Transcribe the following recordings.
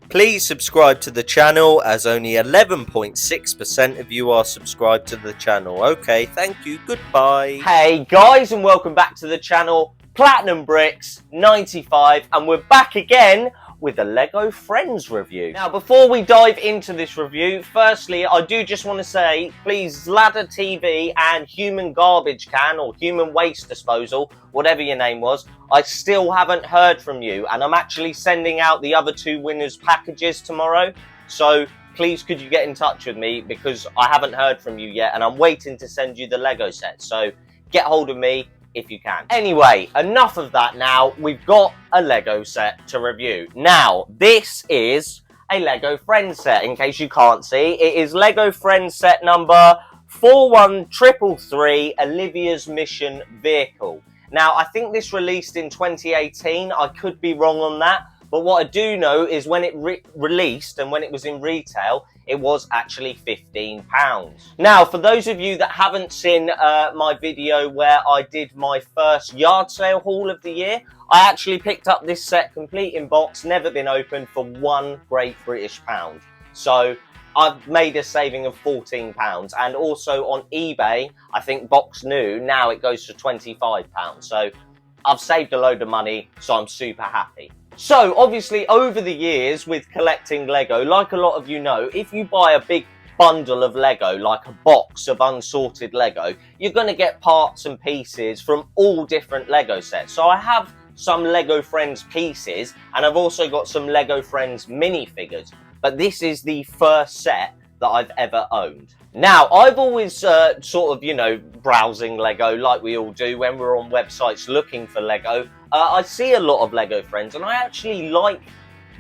Please subscribe to the channel, as only 11.6% of you are subscribed to the channel. Okay, thank you, goodbye. Hey guys, and welcome back to the channel, Platinum Bricks 95, and we're back again with a Lego Friends review. Now, before we dive into this review, firstly, I do just want to say, please, Ladder TV and Human Garbage Can, or Human Waste Disposal, whatever your name was, I still haven't heard from you, and I'm actually sending out the other two winners' packages tomorrow, so please could you get in touch with me, because I haven't heard from you yet, and I'm waiting to send you the Lego set, so get hold of me if you can. Anyway, enough of that now. We've got a Lego set to review. Now, this is a Lego Friends set, in case you can't see. It is Lego Friends set number 41333, Olivia's Mission Vehicle. Now, I think this released in 2018. I could be wrong on that. But what I do know is when it released and when it was in retail, it was actually £15. Now, for those of you that haven't seen my video where I did my first yard sale haul of the year, I actually picked up this set complete in box, never been opened, for £1 Great British pound. So I've made a saving of £14. And also on eBay, I think box new, now it goes for £25. So I've saved a load of money, so I'm super happy. So, obviously, over the years with collecting Lego, like a lot of you know, if you buy a big bundle of Lego, like a box of unsorted Lego, you're going to get parts and pieces from all different Lego sets. So I have some Lego Friends pieces, and I've also got some Lego Friends minifigures. But this is the first set that I've ever owned. Now, I've always sort of, you know, browsing Lego like we all do when we're on websites looking for Lego. I see a lot of Lego Friends, and I actually like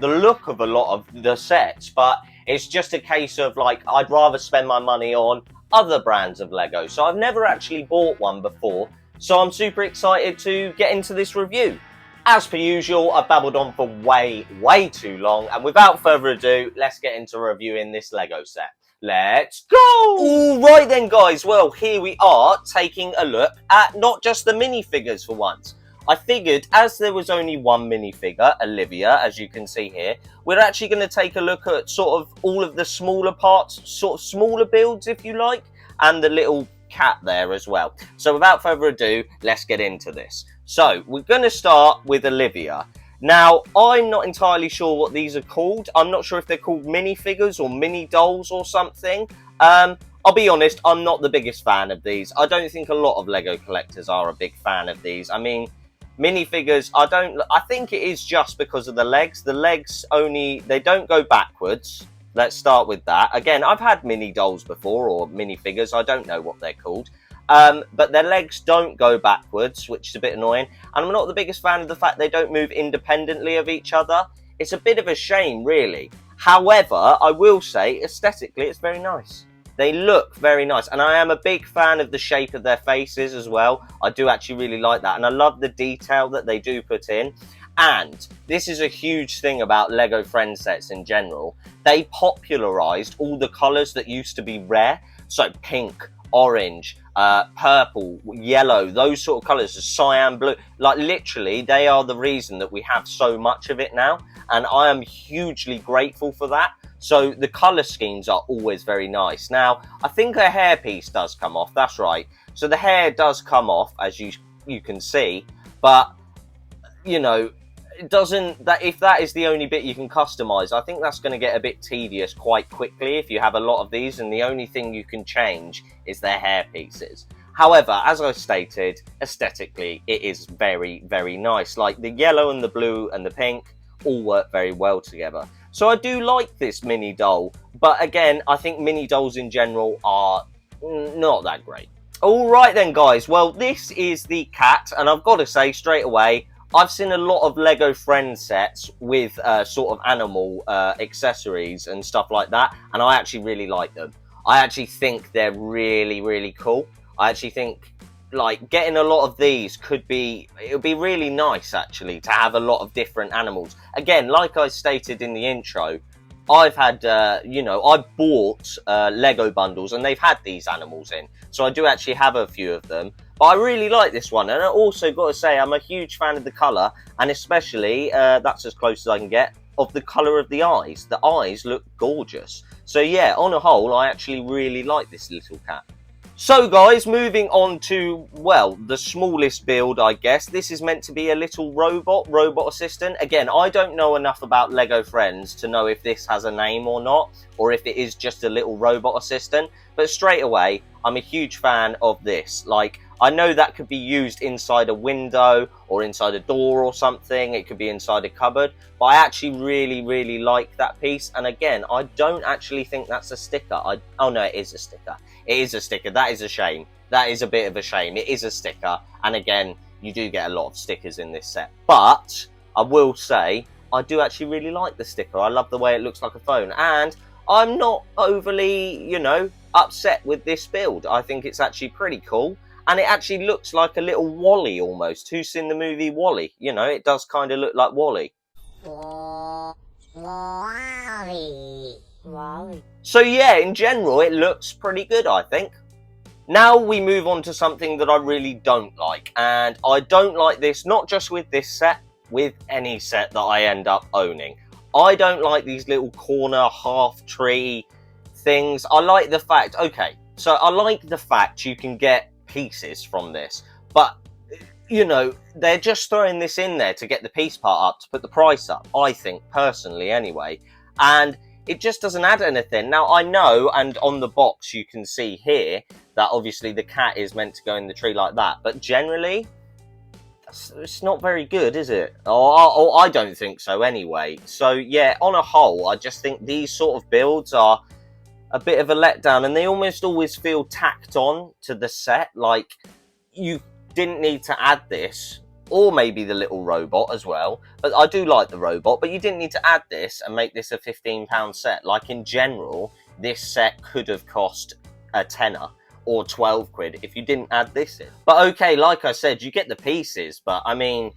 the look of a lot of the sets, but it's just a case of, like, I'd rather spend my money on other brands of Lego. So I've never actually bought one before, so I'm super excited to get into this review. As per usual, I've babbled on for way too long, and without further ado, let's get into reviewing this Lego set. Let's go! Alright then, guys, well, here we are taking a look at not just the minifigures for once. I figured, as there was only one minifigure, Olivia, as you can see here, we're actually going to take a look at sort of all of the smaller parts, sort of smaller builds, if you like, and the little cat there as well. So without further ado, let's get into this. So, we're going to start with Olivia. Now, I'm not entirely sure what these are called. I'm not sure if they're called minifigures or mini dolls or something. I'll be honest, I'm not the biggest fan of these. I don't think a lot of Lego collectors are a big fan of these. I mean, minifigures, I think it is just because of the legs. The legs they don't go backwards. Let's start with that. Again, I've had mini dolls before, or minifigures. I don't know what they're called. But their legs don't go backwards, which is a bit annoying. And I'm not the biggest fan of the fact they don't move independently of each other. It's a bit of a shame, really. However, I will say, aesthetically, it's very nice. They look very nice. And I am a big fan of the shape of their faces as well. I do actually really like that. And I love the detail that they do put in. And this is a huge thing about Lego Friends sets in general. They popularised all the colours that used to be rare. So pink, orange, purple, yellow, those sort of colours, cyan, blue, like literally they are the reason that we have so much of it now, and I am hugely grateful for that. So the colour schemes are always very nice. Now, I think a hairpiece does come off, that's right. So the hair does come off, as you can see, but, you know, it doesn't, if that is the only bit you can customize, I think that's going to get a bit tedious quite quickly if you have a lot of these and the only thing you can change is their hair pieces. However, as I stated, aesthetically it is very nice. Like the yellow and the blue and the pink all work very well together. So I do like this mini doll, but again, I think mini dolls in general are not that great. Alright then, guys, well, this is the cat, and I've got to say straight away, I've seen a lot of Lego Friends sets with sort of animal accessories and stuff like that, and I actually really like them. I actually think they're really cool. I actually think, like, getting a lot of these it would be really nice, actually, to have a lot of different animals. Again, like I stated in the intro, I've had, you know, I bought Lego bundles and they've had these animals in. So I do actually have a few of them. But I really like this one. And I also got to say, I'm a huge fan of the colour. And especially, that's as close as I can get, of the colour of the eyes. The eyes look gorgeous. So yeah, on a whole, I actually really like this little cat. So guys, moving on to, well, the smallest build, I guess. This is meant to be a little robot assistant. Again, I don't know enough about Lego Friends to know if this has a name or not, or if it is just a little robot assistant. But straight away, I'm a huge fan of this. Like, I know that could be used inside a window or inside a door or something. It could be inside a cupboard. But I actually really like that piece. And again, I don't actually think that's a sticker. Oh no, it is a sticker. It is a sticker. That is a shame. That is a bit of a shame. It is a sticker. And again, you do get a lot of stickers in this set. But I will say, I do actually really like the sticker. I love the way it looks like a phone. And I'm not overly, you know, upset with this build. I think it's actually pretty cool. And it actually looks like a little Wall-E almost. Who's seen the movie Wall-E? You know, it does kind of look like Wall-E. Wall-E. So yeah, in general, it looks pretty good, I think. Now we move on to something that I really don't like. And I don't like this, not just with this set, with any set that I end up owning. I don't like these little corner half-tree things. I like the fact, okay, so I like the fact you can get pieces from this, but you know, they're just throwing this in there to get the piece part up, to put the price up, I think, personally anyway, and it just doesn't add anything. Now I know, and on the box you can see here that obviously the cat is meant to go in the tree like that, but generally it's not very good, is it? Or I don't think so anyway. So yeah, on a whole, I just think these sort of builds are a bit of a letdown, and they almost always feel tacked on to the set. Like, you didn't need to add this, or maybe the little robot as well, but I do like the robot, but you didn't need to add this and make this a £15 set. Like, in general, this set could have cost a tenner or 12 quid if you didn't add this in. But okay, like I said, you get the pieces, but I mean,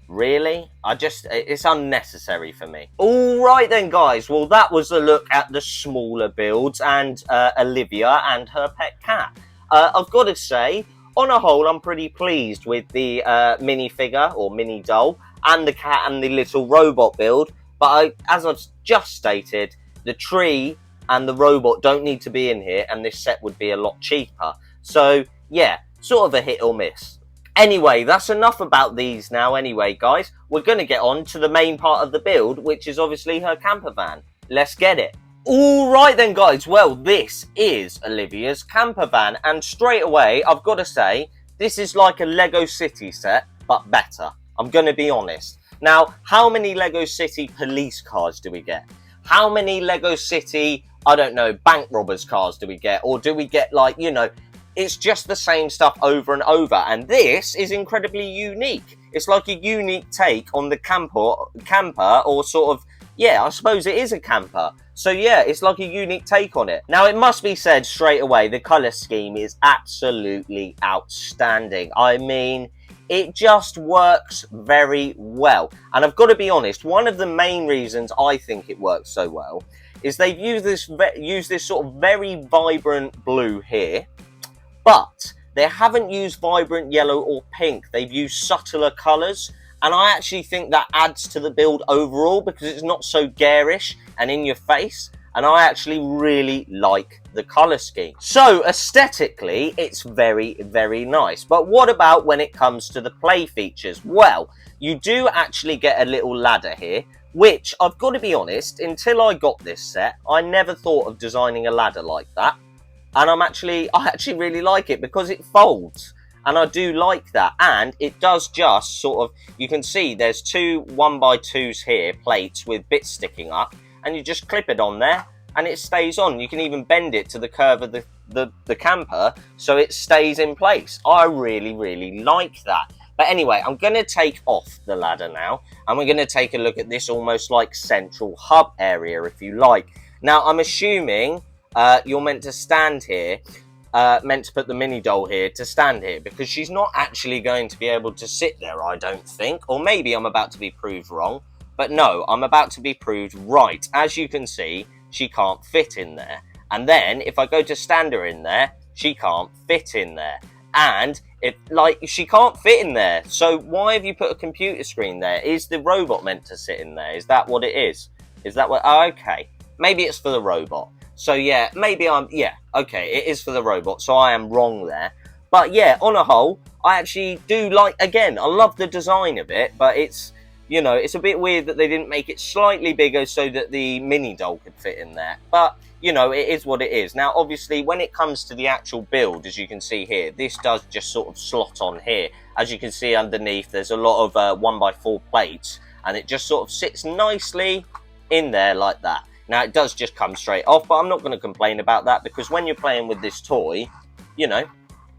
really? It's unnecessary for me. Alright then guys, well that was a look at the smaller builds and Olivia and her pet cat. I've got to say, on a whole, I'm pretty pleased with the minifigure or mini doll and the cat and the little robot build, but as I've just stated, the tree and the robot don't need to be in here, and this set would be a lot cheaper. So yeah, sort of a hit or miss. Anyway, that's enough about these now anyway, guys. We're going to get on to the main part of the build, which is obviously her camper van. Let's get it. Alright then, guys. Well, this is Olivia's camper van, and straight away, I've got to say, this is like a Lego City set, but better. I'm going to be honest. Now, how many Lego City police cars do we get? How many Lego City, I don't know, bank robbers cars do we get? Or do we get, like, you know, it's just the same stuff over and over, and this is incredibly unique. It's like a unique take on the camper, or sort of, yeah, I suppose it is a camper. So yeah, it's like a unique take on it. Now, it must be said straight away, the colour scheme is absolutely outstanding. I mean, it just works very well. And I've got to be honest, one of the main reasons I think it works so well is they've used this sort of very vibrant blue here, but they haven't used vibrant yellow or pink. They've used subtler colours, and I actually think that adds to the build overall because it's not so garish and in your face, and I actually really like the colour scheme. So aesthetically, it's very, very nice. But what about when it comes to the play features? Well, you do actually get a little ladder here, which I've got to be honest, until I got this set, I never thought of designing a ladder like that. And I actually really like it because it folds, and I do like that. And it does just sort of, you can see there's two 1x2s here, plates with bits sticking up, and you just clip it on there and it stays on. You can even bend it to the curve of the camper so it stays in place. I really, really like that. But anyway, I'm going to take off the ladder now, and we're going to take a look at this almost like central hub area, if you like. Now, I'm assuming you're meant to stand here, meant to put the mini doll here to stand here, because she's not actually going to be able to sit there, I don't think. Or maybe I'm about to be proved wrong. But no, I'm about to be proved right. As you can see, she can't fit in there. And then if I go to stand her in there, she can't fit in there. And she can't fit in there. So why have you put a computer screen there? Is the robot meant to sit in there? Is that what it is? Is that what? Oh, okay. Maybe it's for the robot. So yeah, okay, it is for the robot. So I am wrong there. But yeah, on a whole, I actually do like, again, I love the design of it, but it's, you know, it's a bit weird that they didn't make it slightly bigger so that the mini doll could fit in there. But, you know, it is what it is. Now, obviously, when it comes to the actual build, as you can see here, this does just sort of slot on here. As you can see underneath, there's a lot of 1x4 plates, and it just sort of sits nicely in there like that. Now, it does just come straight off, but I'm not going to complain about that, because when you're playing with this toy, you know,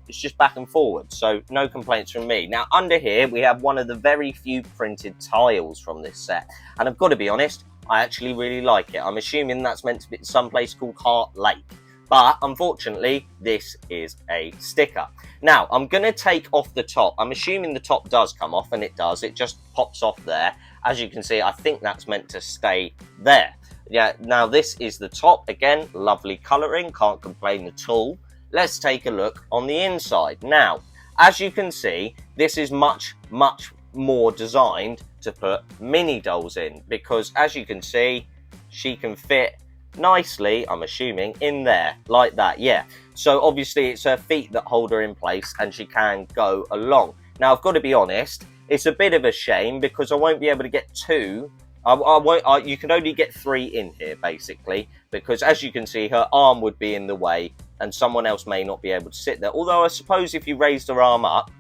it's just back and forward, so no complaints from me. Now, under here, we have one of the very few printed tiles from this set. And I've got to be honest, I actually really like it. I'm assuming that's meant to be someplace called Heart Lake. But, unfortunately, this is a sticker. Now, I'm going to take off the top. I'm assuming the top does come off, and it does. It just pops off there. As you can see, I think that's meant to stay there. Yeah, now this is the top. Again, lovely colouring. Can't complain at all. Let's take a look on the inside. Now, as you can see, this is much, much more designed to put mini dolls in, because as you can see, she can fit nicely, I'm assuming, in there, like that, yeah. So obviously it's her feet that hold her in place, and she can go along. Now, I've got to be honest, it's a bit of a shame, because I won't be able to get two. You can only get 3 in here, basically, because as you can see, her arm would be in the way, and someone else may not be able to sit there. Although I suppose if you raised her arm up,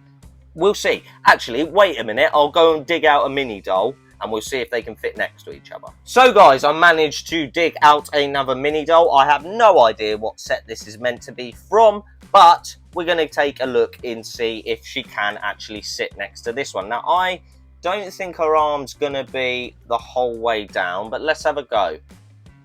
we'll see. Actually, wait a minute, I'll go and dig out a mini doll, and we'll see if they can fit next to each other. So guys, I managed to dig out another mini doll. I have no idea what set this is meant to be from, but we're going to take a look and see if she can actually sit next to this one. Now, I don't think her arm's going to be the whole way down, but let's have a go.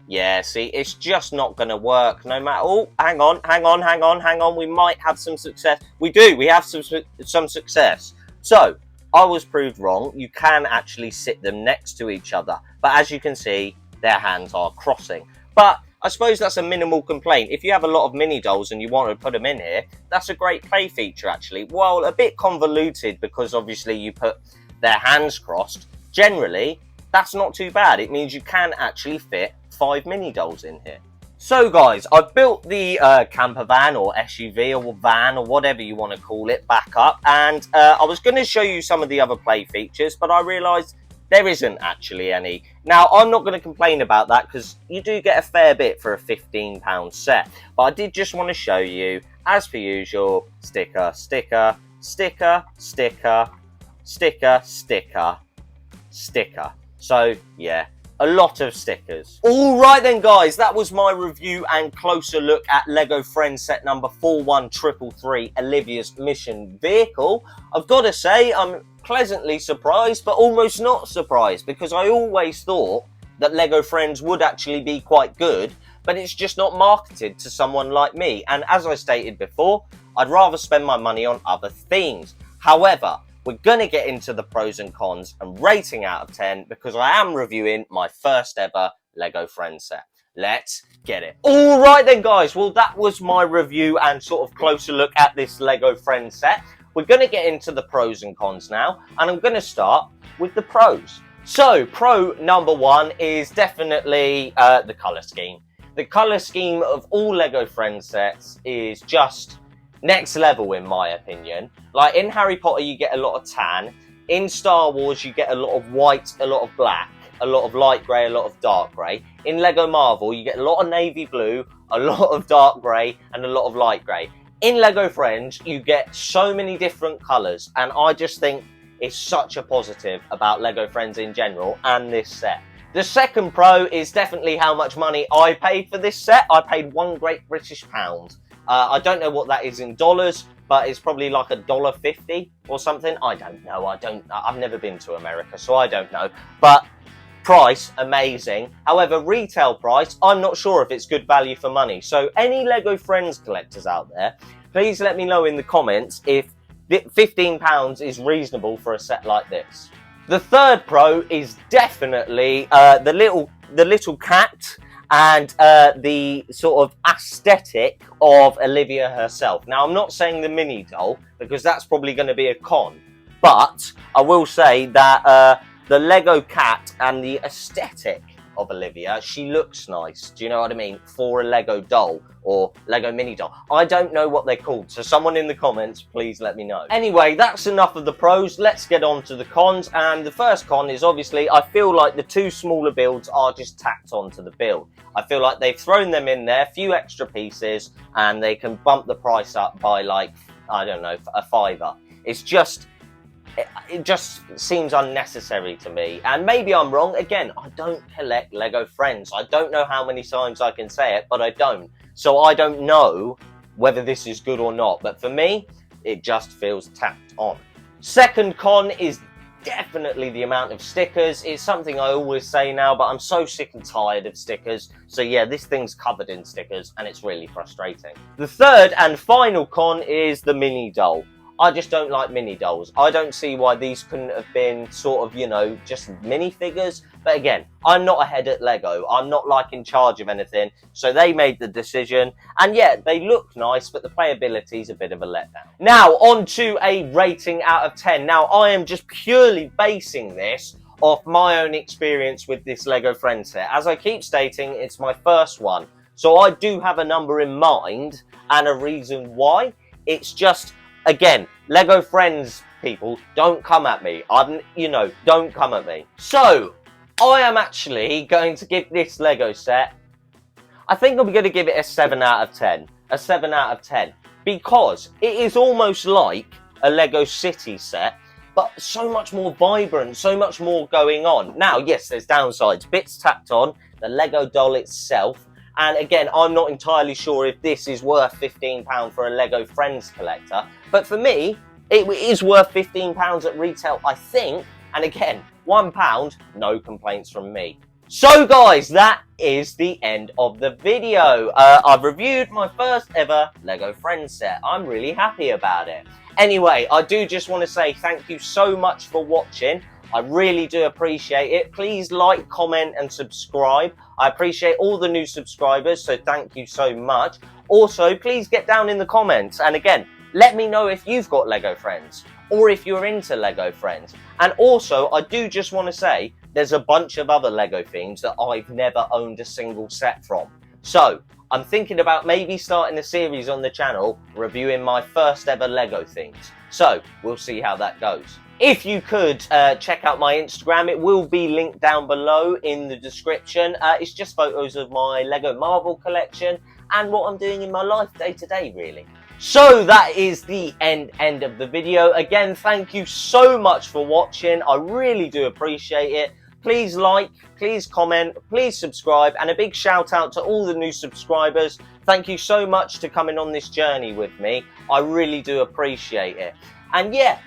Yeah, see, it's just not going to work no matter... Oh, hang on. We might have some success. We have some success. So, I was proved wrong. You can actually sit them next to each other. But as you can see, their hands are crossing. But I suppose that's a minimal complaint. If you have a lot of mini dolls and you want to put them in here, that's a great play feature, actually. Well, a bit convoluted, because obviously you put their hands crossed. Generally, that's not too bad. It means you can actually fit 5 mini dolls in here. So guys, I've built the camper van or SUV or van or whatever you want to call it back up, and I was going to show you some of the other play features, but I realised there isn't actually any. Now, I'm not going to complain about that, because you do get a fair bit for a £15 set, but I did just want to show you, as per usual, sticker, sticker, sticker, sticker, sticker, sticker, sticker. So yeah, a lot of stickers. Alright then guys, that was my review and closer look at LEGO Friends set number 41333, Olivia's mission vehicle. I've got to say, I'm pleasantly surprised, but almost not surprised, because I always thought that LEGO Friends would actually be quite good, but it's just not marketed to someone like me. And as I stated before, I'd rather spend my money on other things. However, we're going to get into the pros and cons and rating out of 10, because I am reviewing my first ever LEGO Friends set. Let's get it. Alright then guys, well that was my review and sort of closer look at this LEGO Friends set. We're going to get into the pros and cons now, and I'm going to start with the pros. So, pro number 1 is definitely the colour scheme. The colour scheme of all LEGO Friends sets is just next level in my opinion. Like in Harry Potter you get a lot of tan, in Star Wars you get a lot of white, a lot of black, a lot of light grey, a lot of dark grey. In LEGO Marvel you get a lot of navy blue, a lot of dark grey and a lot of light grey. In LEGO Friends you get so many different colours, and I just think it's such a positive about LEGO Friends in general and this set. The second pro is definitely how much money I paid for this set. I paid £1 Great British Pound. I don't know what that is in dollars, but it's probably like $1.50 or something. I don't know. I've never been to America, so I don't know. But price, amazing. However, retail price, I'm not sure if it's good value for money. So any LEGO Friends collectors out there, please let me know in the comments if £15 is reasonable for a set like this. The third pro is definitely the little cat and the sort of aesthetic of Olivia herself. Now, I'm not saying the mini doll, because that's probably going to be a con, but I will say that the Lego cat and the aesthetic of Olivia, she looks nice. Do you know what I mean? For a Lego doll or Lego mini doll. I don't know what they're called, so someone in the comments, please let me know. Anyway, that's enough of the pros. Let's get on to the cons. And the first con is obviously, I feel like the two smaller builds are just tacked onto the build. I feel like they've thrown them in there, few extra pieces, and they can bump the price up by like, I don't know, a $5. It's just, it just seems unnecessary to me, and maybe I'm wrong. Again, I don't collect Lego Friends. I don't know how many times I can say it, but I don't. So I don't know whether this is good or not, but for me, it just feels tacked on. Second con is definitely the amount of stickers. It's something I always say now, but I'm so sick and tired of stickers. So yeah, this thing's covered in stickers, and it's really frustrating. The third and final con is the mini doll. I just don't like mini dolls. I don't see why these couldn't have been sort of, you know, just minifigures. But again, I'm not ahead at Lego. I'm not like in charge of anything. So they made the decision. And yeah, they look nice, but the playability is a bit of a letdown. Now, on to a rating out of 10. Now, I am just purely basing this off my own experience with this Lego Friends set. As I keep stating, it's my first one. So I do have a number in mind and a reason why. It's just, again, Lego Friends people, don't come at me. Don't come at me. So, I am actually going to give this Lego set, I think I'm going to give it a 7 out of 10. A 7 out of 10. Because it is almost like a Lego City set, but so much more vibrant, so much more going on. Now, yes, there's downsides. Bits tacked on, the Lego doll itself. And again, I'm not entirely sure if this is worth £15 for a Lego Friends collector. But for me, it is worth £15 at retail, I think. And again, £1, no complaints from me. So guys, that is the end of the video. I've reviewed my first ever Lego Friends set. I'm really happy about it. Anyway, I do just want to say thank you so much for watching. I really do appreciate it. Please like, comment and subscribe. I appreciate all the new subscribers, so thank you so much. Also, please get down in the comments. And again, let me know if you've got Lego Friends or if you're into Lego Friends. And also, I do just want to say there's a bunch of other Lego themes that I've never owned a single set from. So, I'm thinking about maybe starting a series on the channel reviewing my first ever Lego themes. So, we'll see how that goes. If you could check out my Instagram, it will be linked down below in the description. It's just photos of my Lego Marvel collection and what I'm doing in my life day to day, really. So that is the end of the video. Again, thank you so much for watching. I really do appreciate it. Please like, please comment, please subscribe, and a big shout out to all the new subscribers. Thank you so much for coming on this journey with me. I really do appreciate it. And yeah,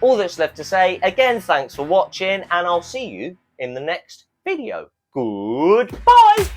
all that's left to say, again, thanks for watching, and I'll see you in the next video. Goodbye!